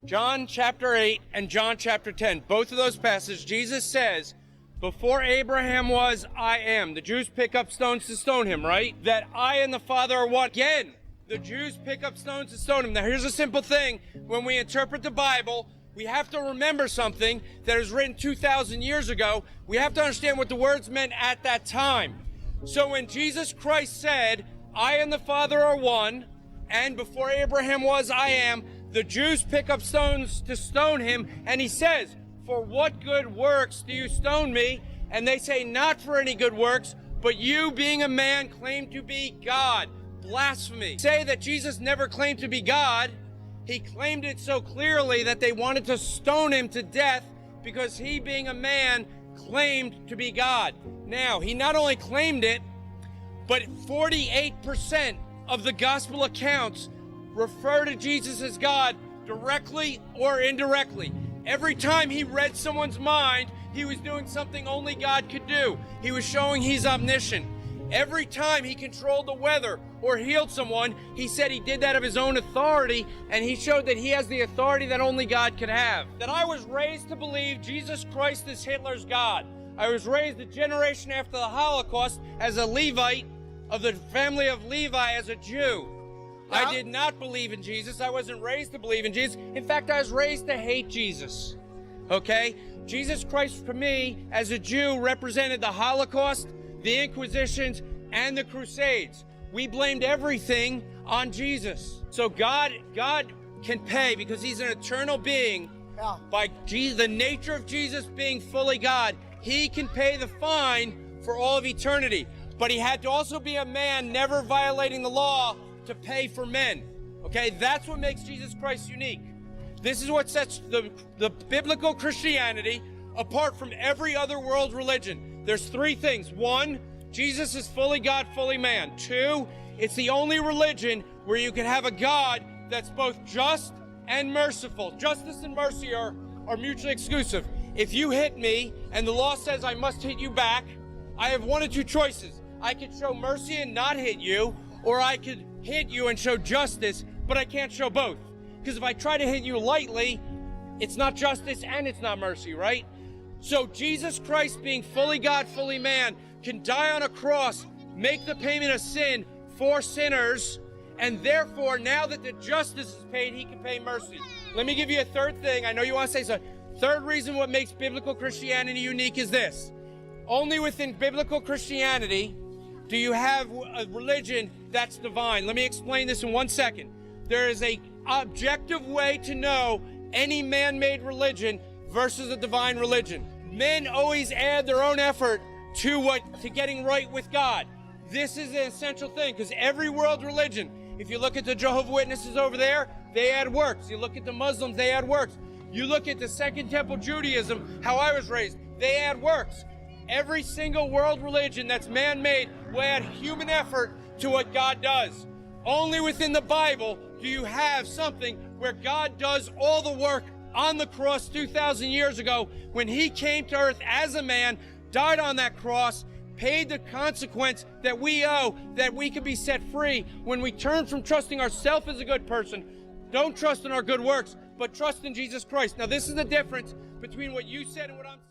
John chapter 8 and John chapter 10. Both of those passages, Jesus says, before Abraham was, I am. The Jews pick up stones to stone him, right? That I and the Father are one. Again, the Jews pick up stones to stone him. Now here's a simple thing. When we interpret the Bible, we have to remember something that was written 2,000 years ago. We have to understand what the words meant at that time. So when Jesus Christ said, I and the Father are one, and before Abraham was, I am, the Jews pick up stones to stone him, and he says, for what good works do you stone me? And they say, not for any good works, but you, being a man, claim to be God. Blasphemy. Say that Jesus never claimed to be God. He claimed it so clearly that they wanted to stone him to death because he, being a man, claimed to be God. Now, he not only claimed it, but 48% of the gospel accounts refer to Jesus as God directly or indirectly. Every time he read someone's mind, he was doing something only God could do. He was showing he's omniscient. Every time he controlled the weather or healed someone, he said he did that of his own authority, and he showed that he has the authority that only God could have. That I was raised to believe Jesus Christ is Hitler's God. I was raised a generation after the Holocaust as a Levite of the family of Levi as a Jew. I did not believe in Jesus. I wasn't raised to believe in Jesus. In fact, I was raised to hate Jesus. Okay? Jesus Christ, for me, as a Jew, represented the Holocaust, the Inquisitions, and the Crusades. We blamed everything on Jesus. So God can pay, because he's an eternal being, by the nature of Jesus being fully God, he can pay the fine for all of eternity. But he had to also be a man, never violating the law, to pay for men. Okay, that's what makes Jesus Christ unique. This is what sets the biblical Christianity apart from every other world religion. There's three things. One, Jesus is fully God, fully man. Two, it's the only religion where you can have a God that's both just and merciful. Justice and mercy are mutually exclusive. If you hit me and the law says I must hit you back, I have one of two choices. I could show mercy and not hit you, or I could hit you and show justice, but I can't show both. Because if I try to hit you lightly, it's not justice and it's not mercy, right? So Jesus Christ, being fully God, fully man, can die on a cross, make the payment of sin for sinners, and therefore, now that the justice is paid, he can pay mercy. Let me give you a third thing. I know you want to say so. Third reason what makes biblical Christianity unique is this. Only within biblical Christianity do you have a religion that's divine. Let me explain this in 1 second. There is an objective way to know any man-made religion versus a divine religion. Men always add their own effort to getting right with God. This is an essential thing, because every world religion, if you look at the Jehovah's Witnesses over there, they add works. You look at the Muslims, they add works. You look at the Second Temple Judaism, how I was raised, they add works. Every single world religion that's man-made will add human effort to what God does. Only within the Bible do you have something where God does all the work on the cross 2,000 years ago when he came to earth as a man, died on that cross, paid the consequence that we owe, that we could be set free when we turn from trusting ourselves as a good person. Don't trust in our good works, but trust in Jesus Christ. Now, this is the difference between what you said and what I'm saying.